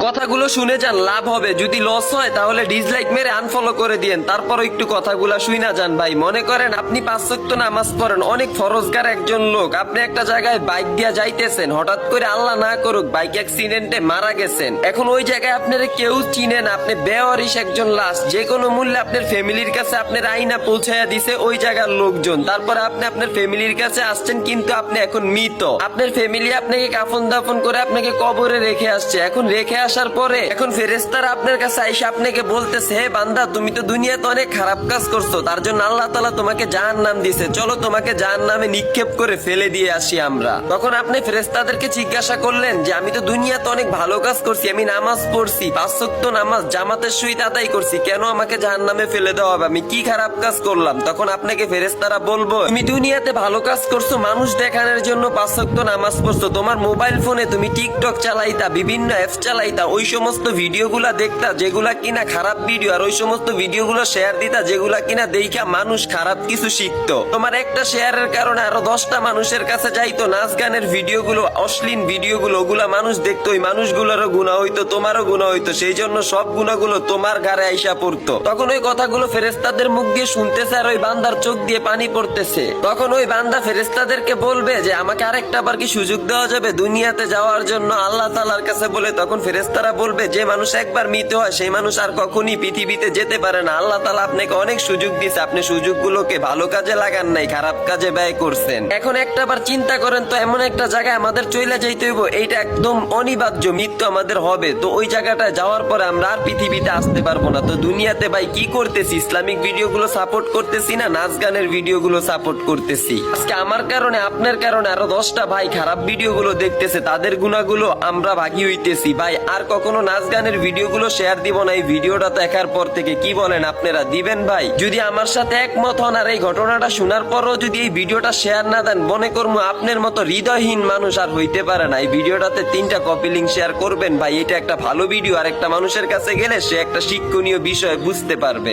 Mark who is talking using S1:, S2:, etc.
S1: কথাগুলো শুনে যান, লাভ হবে। যদি লস হয় তাহলে ডিসলাইক মেরে আনফলো করে দিয়েন। তারপর একটু কথাগুলা শুইনা যান ভাই। মনে করেন আপনি 5 ওয়াক্ত নামাজ পড়েন, অনেক ফরজগার একজন লোক। আপনি একটা জায়গায় বাইক দিয়া যাইতেছেন, হঠাৎ করে আল্লাহ না করুক বাইক অ্যাক্সিডেন্টে মারা গেছেন। এখন ওই জায়গায় আপনারা কেউ চিনে না, আপনি বেওয়ারিশ একজন লাশ। যে কোনো মূল্যে আপনার ফ্যামিলির কাছে আপনার আইনা পৌঁছাইয়া দিছে ওই জায়গার লোকজন। তারপরে আপনি আপনার ফ্যামিলির কাছে আসছেন, কিন্তু আপনি এখন মৃত। আপনার ফ্যামিলি আপনাকে কাফন দাফন করে আপনাকে কবরে রেখে আসছে। এখন রেখে আসার পরে এখন ফেরেশতারা আপনার কাছে আইসা আপনাকে বলতেছে, হে বান্দা, তুমি তো দুনিয়াতে অনেক খারাপ কাজ করছো, তার জন্য আল্লাহ তাআলা তোমাকে জাহান্নাম দিছে, চলো তোমাকে জাহান্নামে নিক্ষেপ করে ফেলে দিয়ে আসি আমরা। তখন আপনি ফেরেশতাদেরকে জিজ্ঞাসা করলেন যে আমি তো দুনিয়াতে অনেক ভালো কাজ করছি, আমি নামাজ পড়ছি, 5 ওয়াক্ত নামাজ জামাতের সহিত আদায় করছি, কেন আমাকে জাহান্নামে ফেলে দেওয়া হবে, আমি কি খারাপ কাজ করলাম? তখন আপনাকে ফেরেশতারা বলবো, তুমি দুনিয়াতে ভালো কাজ করছো, মানুষ দেখানোর জন্য 5 ওয়াক্ত নামাজ পড়ছো, তোমার মোবাইল ফোনে তুমি টিকটক চালাইতা, বিভিন্ন অ্যাপস চালাইতা, ওই সমস্ত ভিডিওগুলা দেখতা যেগুলা কিনা খারাপ ভিডিও, আর ওই সমস্ত ভিডিওগুলো শেয়ার দিতা যেগুলা কিনা দেখা মানুষ খারাপ কিছু শিখতো। তোমার একটা শেয়ারের কারণে আরো 10টা মানুষের কাছে যাইতো নাচ গানের ভিডিওগুলো, অশ্লীল ভিডিওগুলো, ওগুলা মানুষ দেখতো, ওই মানুষগুলোরও গুনাহ হইতো, তোমারও গুনাহ হইতো, সেই জন্য সব গুনাহগুলো তোমার ঘাড়ে আইসা পড়তো। তখন ওই কথাগুলো ফেরেশতাদের মুখ দিয়ে শুনতেছে আর ওই বান্দার চোখ দিয়ে পানি পড়তেছে। তখন ওই বান্দা ফেরেশতাদেরকে বলবে যে আমাকে আরেকটা বার কি সুযোগ দেওয়া যাবে দুনিয়াতে যাওয়ার জন্য আল্লাহ তাআলার কাছে বলে। তখন ফেরেশতারা বলবে, যে মানুষ একবার মৃত হয় সেই মানুষ আর কখনই পৃথিবীতে যেতে পারে না। আল্লাহ তাআলা আপনাকে অনেক সুযোগ দিয়েছে, আপনি সুযোগগুলোকে ভালো কাজে লাগান নাই, খারাপ কাজে ব্যয় করছেন। এখন একটা বার চিন্তা করেন তো, এমন একটা জায়গায় আমাদের চলে যাইতে হইব, এইটা একদম অনিবার্য, মৃত্যু আমাদের হবে। তো ওই জায়গাটায় যাওয়ার পরে আমরা আর পৃথিবীতে আসতে পারবো না। তো দুনিয়াতে ভাই কি করতেছি? ইসলামিক ভিডিওগুলো সাপোর্ট করতেছি না নাচ গানের ভিডিওগুলো সাপোর্ট করতেছি? আজকে আমার কারণে আপনার কারণে আরো 10টা ভাই খারাপ ভিডিওগুলো দেখতেছে, তাদের গুণাগুলো আমরা ভাগি হইতেছি। ভাই আর কখনো নাচ গানের ভিডিওগুলো শেয়ার দিব না এই ভিডিওটা দেখার পর থেকে। কি বলেন আপনারা, দিবেন ভাই? যদি আমার সাথে একমত হন আর এই ঘটনাটা শোনার পরও যদি এই ভিডিওটা শেয়ার না দেন, মনে করবো আপনার মতো হৃদয়হীন মানুষ আর হইতে পারে না। এই ভিডিওটাতে 3টা কপি লিংক শেয়ার করবেন ভাই, এটা একটা ভালো ভিডিও, আর একটা মানুষের কাছে গেলে সে একটা শিক্ষণীয় বিষয় বুঝতে পারবে।